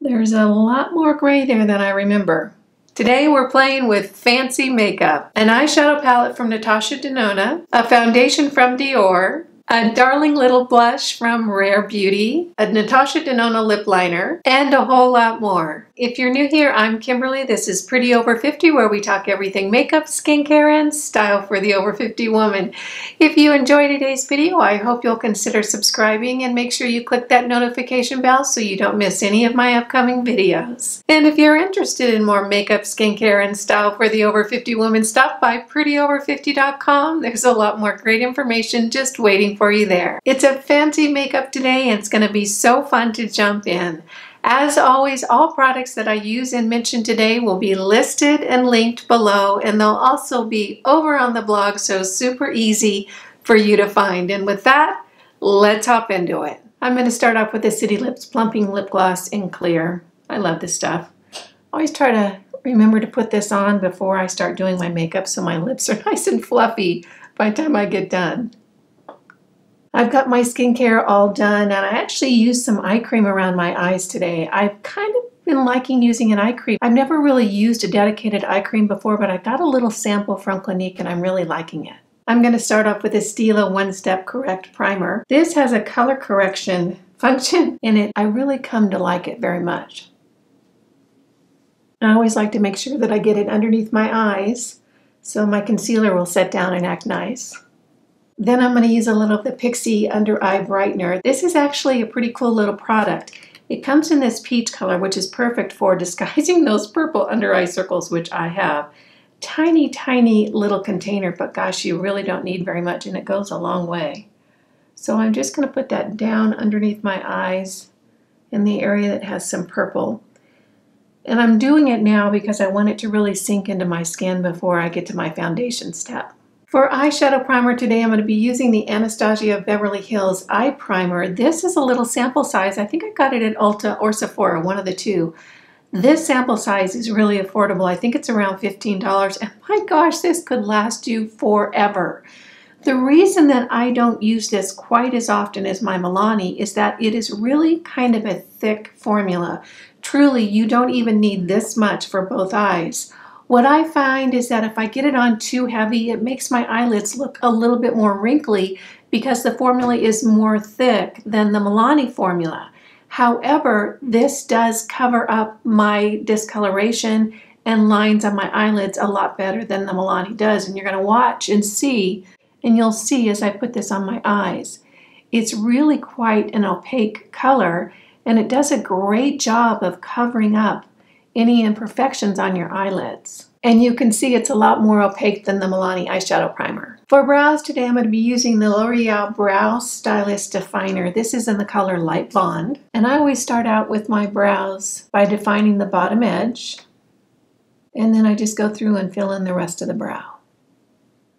There's a lot more gray there than I remember. Today we're playing with fancy makeup. An eyeshadow palette from Natasha Denona, a foundation from Dior, a darling little blush from Rare Beauty, a Natasha Denona lip liner, and a whole lot more. If you're new here, I'm Kimberly. This is Pretty Over 50, where we talk everything makeup, skincare, and style for the over 50 woman. If you enjoyed today's video, I hope you'll consider subscribing and make sure you click that notification bell so you don't miss any of my upcoming videos. And if you're interested in more makeup, skincare, and style for the over 50 woman, stop by prettyover50.com. There's a lot more great information just waiting for you there. It's a fancy makeup today, and it's going to be so fun to jump in. As always, all products that I use and mention today will be listed and linked below, and they'll also be over on the blog, so super easy for you to find. And with that, let's hop into it. I'm going to start off with the City Lips Plumping Lip Gloss in Clear. I love this stuff. I always try to remember to put this on before I start doing my makeup so my lips are nice and fluffy by the time I get done. I've got my skincare all done, and I actually used some eye cream around my eyes today. I've kind of been liking using an eye cream. I've never really used a dedicated eye cream before, but I got a little sample from Clinique and I'm really liking it. I'm going to start off with a Stila One Step Correct Primer. This has a color correction function in it. I really come to like it very much. I always like to make sure that I get it underneath my eyes so my concealer will set down and act nice. Then I'm going to use a little of the Pixie Under Eye Brightener. This is actually a pretty cool little product. It comes in this peach color, which is perfect for disguising those purple under eye circles, which I have. Tiny, tiny little container, but gosh, you really don't need very much, and it goes a long way. So I'm just going to put that down underneath my eyes in the area that has some purple. And I'm doing it now because I want it to really sink into my skin before I get to my foundation step. For eyeshadow primer today, I'm going to be using the Anastasia Beverly Hills Eye Primer. This is a little sample size. I think I got it at Ulta or Sephora, one of the two. This sample size is really affordable. I think it's around $15, and my gosh, this could last you forever. The reason that I don't use this quite as often as my Milani is that it is really kind of a thick formula. Truly, you don't even need this much for both eyes. What I find is that if I get it on too heavy, it makes my eyelids look a little bit more wrinkly because the formula is more thick than the Milani formula. However, this does cover up my discoloration and lines on my eyelids a lot better than the Milani does. And you're going to watch and see, and you'll see as I put this on my eyes. It's really quite an opaque color, and it does a great job of covering up any imperfections on your eyelids. And you can see it's a lot more opaque than the Milani eyeshadow primer. For brows today, I'm going to be using the L'Oreal Brow Stylist Definer. This is in the color Light Blonde. And I always start out with my brows by defining the bottom edge. And then I just go through and fill in the rest of the brow.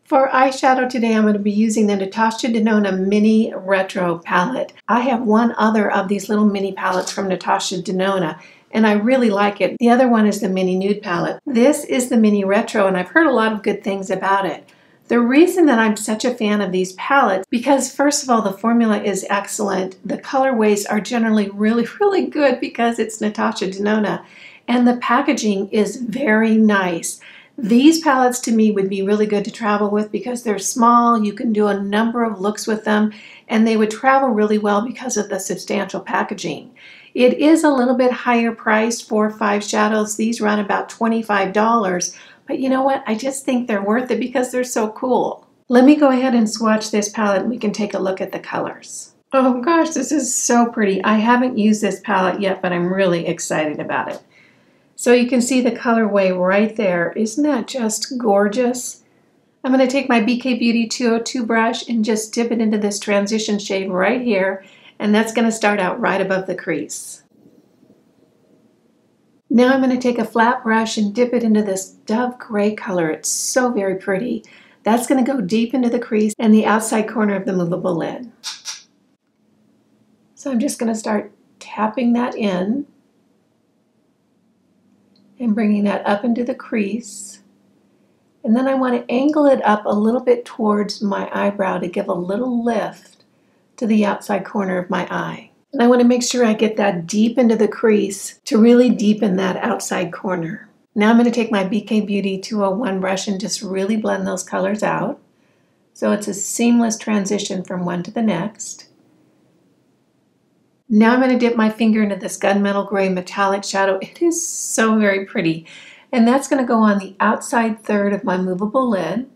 For eyeshadow today, I'm going to be using the Natasha Denona Mini Retro Palette. I have one other of these little mini palettes from Natasha Denona, and I really like it. The other one is the Mini Nude palette. This is the Mini Retro, and I've heard a lot of good things about it. The reason that I'm such a fan of these palettes, because first of all, the formula is excellent. The colorways are generally really, really good because it's Natasha Denona, and the packaging is very nice. These palettes to me would be really good to travel with because they're small. You can do a number of looks with them, and they would travel really well because of the substantial packaging. It is a little bit higher priced for 5 shadows. These run about $25, but you know what? I just think they're worth it because they're so cool. Let me go ahead and swatch this palette and we can take a look at the colors. Oh gosh, this is so pretty. I haven't used this palette yet, but I'm really excited about it. So you can see the colorway right there. Isn't that just gorgeous? I'm going to take my BK Beauty 202 brush and just dip it into this transition shade right here. And that's going to start out right above the crease. Now I'm going to take a flat brush and dip it into this dove gray color. It's so very pretty. That's going to go deep into the crease and the outside corner of the movable lid. So I'm just going to start tapping that in and bringing that up into the crease. And then I want to angle it up a little bit towards my eyebrow to give a little lift to the outside corner of my eye. And I want to make sure I get that deep into the crease to really deepen that outside corner. Now I'm going to take my BK Beauty 201 brush and just really blend those colors out. So it's a seamless transition from one to the next. Now I'm going to dip my finger into this gunmetal gray metallic shadow. It is so very pretty. And that's going to go on the outside third of my movable lid.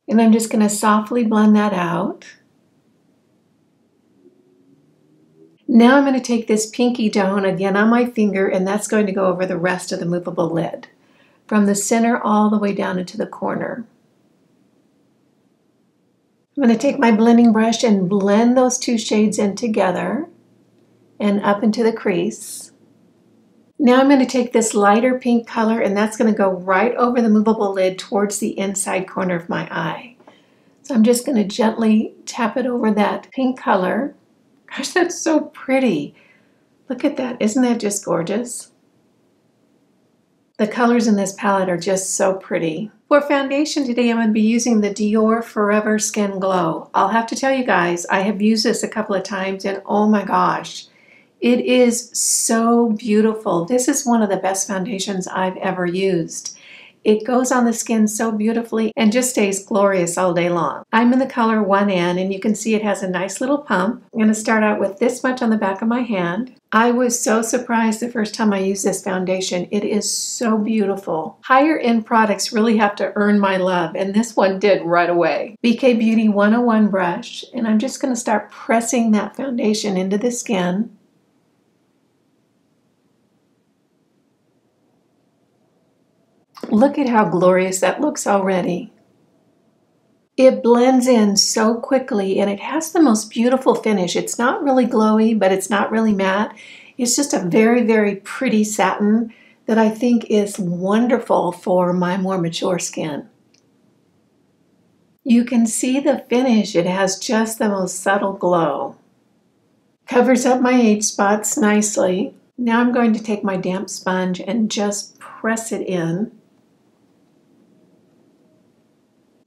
And I'm just going to softly blend that out. Now I'm going to take this pinky tone again on my finger, and that's going to go over the rest of the movable lid, from the center all the way down into the corner. I'm going to take my blending brush and blend those two shades in together and up into the crease. Now I'm going to take this lighter pink color, and that's going to go right over the movable lid towards the inside corner of my eye. So I'm just going to gently tap it over that pink color. Gosh, that's so pretty. Look at that. Isn't that just gorgeous? The colors in this palette are just so pretty. For foundation today, I'm going to be using the Dior Forever Skin Glow. I'll have to tell you guys, I have used this a couple of times, and oh my gosh, it is so beautiful. This is one of the best foundations I've ever used. It goes on the skin so beautifully and just stays glorious all day long. I'm in the color 1N, and you can see it has a nice little pump. I'm going to start out with this much on the back of my hand. I was so surprised the first time I used this foundation. It is so beautiful. Higher end products really have to earn my love, and this one did right away. BK Beauty 101 brush, and I'm just going to start pressing that foundation into the skin. Look at how glorious that looks already. It blends in so quickly, and it has the most beautiful finish. It's not really glowy, but it's not really matte. It's just a very, very pretty satin that I think is wonderful for my more mature skin. You can see the finish. It has just the most subtle glow. Covers up my age spots nicely. Now I'm going to take my damp sponge and just press it in.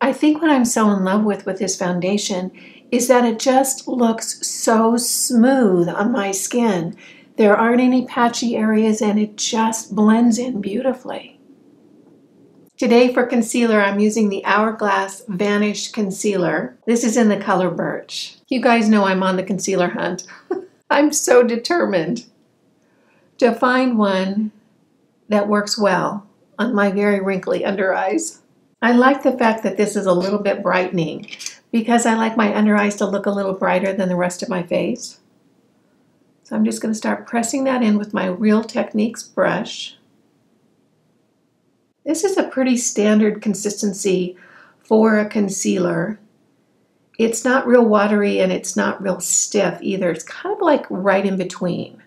I think what I'm so in love with this foundation is that it just looks so smooth on my skin. There aren't any patchy areas, and it just blends in beautifully. Today for concealer, I'm using the Hourglass Vanish Concealer. This is in the color Birch. You guys know I'm on the concealer hunt. I'm so determined to find one that works well on my very wrinkly under eyes. I like the fact that this is a little bit brightening because I like my under eyes to look a little brighter than the rest of my face. So I'm just going to start pressing that in with my Real Techniques brush. This is a pretty standard consistency for a concealer. It's not real watery and it's not real stiff either. It's kind of like right in between.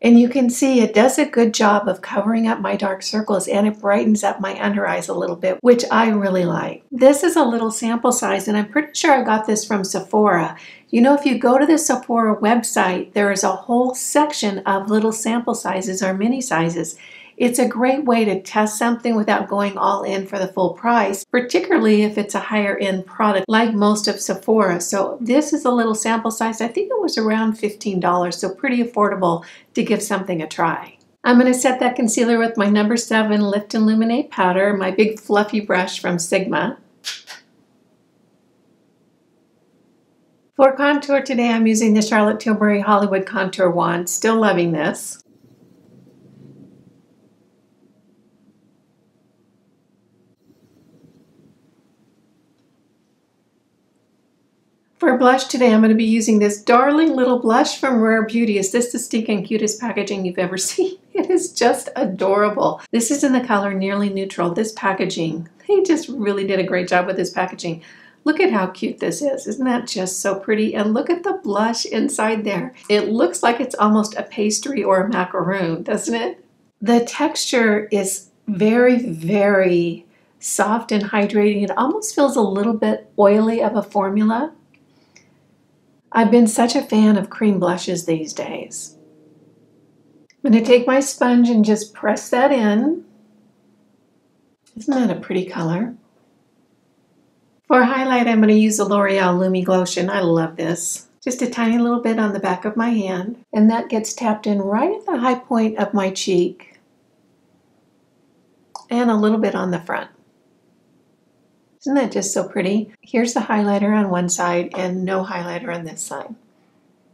And you can see it does a good job of covering up my dark circles, and it brightens up my under eyes a little bit, which I really like. This is a little sample size, and I'm pretty sure I got this from Sephora. You know, if you go to the Sephora website, there is a whole section of little sample sizes or mini sizes. It's a great way to test something without going all in for the full price, particularly if it's a higher end product like most of Sephora. So this is a little sample size. I think it was around $15, so pretty affordable to give something a try. I'm going to set that concealer with my number 7 Lift Illuminate powder, my big fluffy brush from Sigma. For contour today, I'm using the Charlotte Tilbury Hollywood Contour Wand. Still loving this. For blush today, I'm going to be using this darling little blush from Rare Beauty. Is this the stinking cutest packaging you've ever seen? It is just adorable. This is in the color Nearly Neutral. This packaging, they just really did a great job with this packaging. Look at how cute this is. Isn't that just so pretty? And look at the blush inside there. It looks like it's almost a pastry or a macaroon, doesn't it? The texture is very, very soft and hydrating. It almost feels a little bit oily of a formula. I've been such a fan of cream blushes these days. I'm going to take my sponge and just press that in. Isn't that a pretty color? For highlight, I'm going to use the L'Oreal Lumi Glotion. I love this. Just a tiny little bit on the back of my hand, and that gets tapped in right at the high point of my cheek and a little bit on the front. Isn't that just so pretty? Here's the highlighter on one side and no highlighter on this side.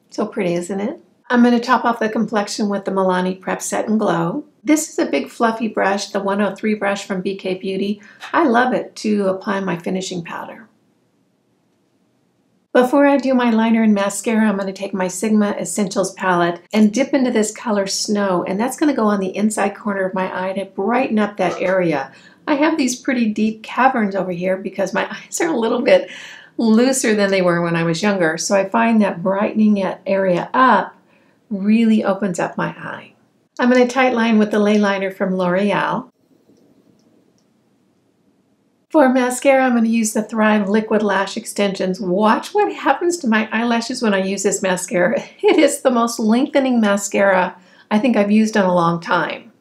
So pretty, isn't it? I'm going to top off the complexion with the Milani Prep Set and Glow. This is a big fluffy brush, the 103 brush from BK Beauty. I love it to apply my finishing powder. Before I do my liner and mascara, I'm going to take my Sigma Essentials palette and dip into this color Snow, and that's going to go on the inside corner of my eye to brighten up that area. I have these pretty deep caverns over here because my eyes are a little bit looser than they were when I was younger, so I find that brightening that area up really opens up my eye. I'm going to tight line with the Lay Liner from L'Oreal. For mascara, I'm going to use the Thrive Liquid Lash Extensions. Watch what happens to my eyelashes when I use this mascara. It is the most lengthening mascara I think I've used in a long time.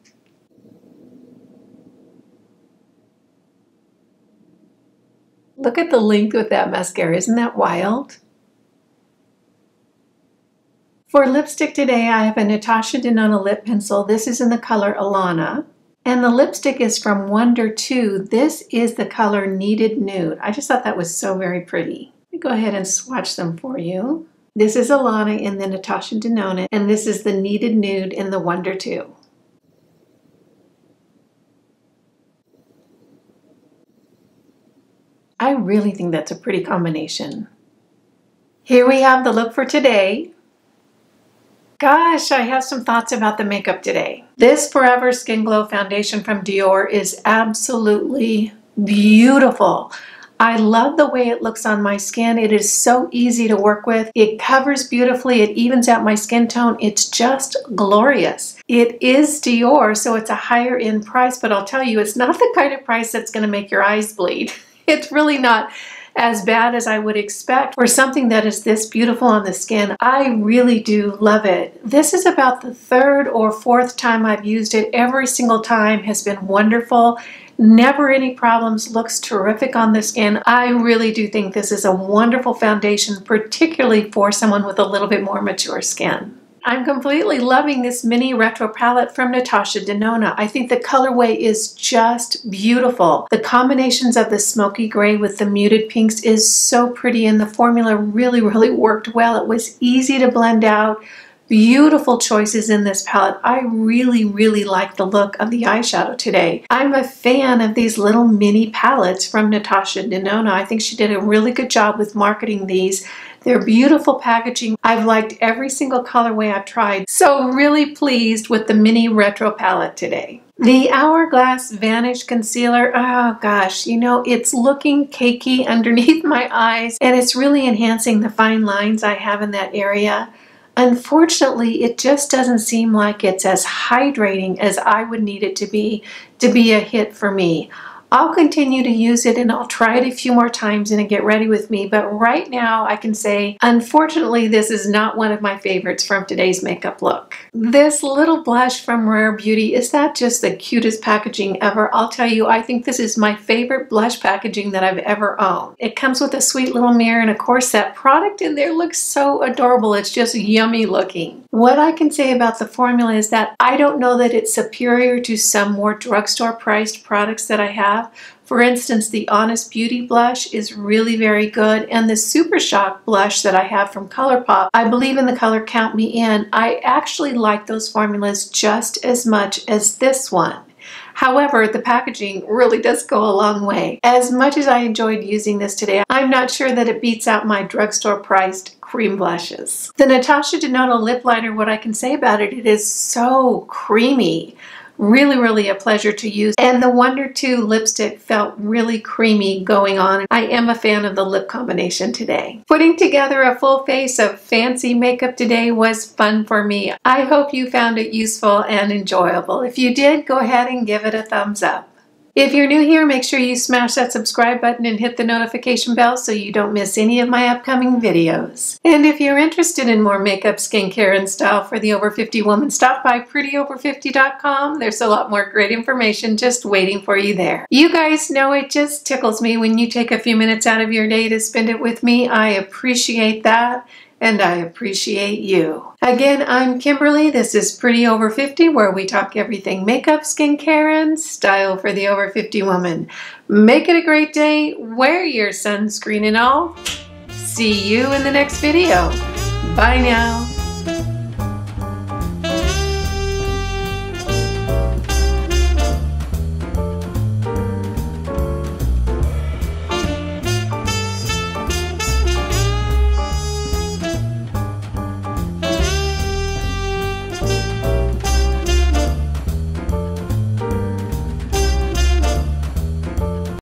Look at the length with that mascara. Isn't that wild? For lipstick today, I have a Natasha Denona lip pencil. This is in the color Alana. And the lipstick is from Wonder 2. This is the color Kneaded Nude. I just thought that was so very pretty. Let me go ahead and swatch them for you. This is Alana in the Natasha Denona, and this is the Kneaded Nude in the Wonder 2. I really think that's a pretty combination. Here we have the look for today. Gosh, I have some thoughts about the makeup today. This Forever Skin Glow foundation from Dior is absolutely beautiful. I love the way it looks on my skin. It is so easy to work with. It covers beautifully. It evens out my skin tone. It's just glorious. It is Dior, so it's a higher end price, but I'll tell you, it's not the kind of price that's going to make your eyes bleed. It's really not as bad as I would expect for something that is this beautiful on the skin. I really do love it. This is about the third or fourth time I've used it. Every single time has been wonderful. Never any problems. Looks terrific on the skin. I really do think this is a wonderful foundation, particularly for someone with a little bit more mature skin. I'm completely loving this mini retro palette from Natasha Denona. I think the colorway is just beautiful. The combinations of the smoky gray with the muted pinks is so pretty, and the formula really worked well. It was easy to blend out. Beautiful choices in this palette. I really like the look of the eyeshadow today. I'm a fan of these little mini palettes from Natasha Denona. I think she did a really good job with marketing these. They're beautiful packaging. I've liked every single colorway I've tried. So really pleased with the mini retro palette today. The Hourglass Vanish Concealer, oh gosh, you know, it's looking cakey underneath my eyes, and it's really enhancing the fine lines I have in that area. Unfortunately, it just doesn't seem like it's as hydrating as I would need it to be a hit for me. I'll continue to use it, and I'll try it a few more times and get ready with me, but right now I can say, unfortunately, this is not one of my favorites from today's makeup look. This little blush from Rare Beauty, is that just the cutest packaging ever? I'll tell you, I think this is my favorite blush packaging that I've ever owned. It comes with a sweet little mirror, and of course that product in there looks so adorable. It's just yummy looking. What I can say about the formula is that I don't know that it's superior to some more drugstore priced products that I have. For instance, the Honest Beauty blush is really very good, and the Super Shock blush that I have from ColourPop, I believe in the color Count Me In. I actually like those formulas just as much as this one. However, the packaging really does go a long way. As much as I enjoyed using this today, I'm not sure that it beats out my drugstore priced cream blushes. The Natasha Denona lip liner, what I can say about it, it is so creamy. Really a pleasure to use, and the Wonder 2 lipstick felt really creamy going on. I am a fan of the lip combination today. Putting together a full face of fancy makeup today was fun for me. I hope you found it useful and enjoyable. If you did, go ahead and give it a thumbs up. If you're new here, make sure you smash that subscribe button and hit the notification bell so you don't miss any of my upcoming videos. And if you're interested in more makeup, skincare, and style for the over 50 woman, stop by prettyover50.com. There's a lot more great information just waiting for you there. You guys know it just tickles me when you take a few minutes out of your day to spend it with me. I appreciate that. And I appreciate you. Again, I'm Kimberly. This is Pretty Over 50, where we talk everything makeup, skincare, and style for the over 50 woman. Make it a great day. Wear your sunscreen and all. See you in the next video. Bye now.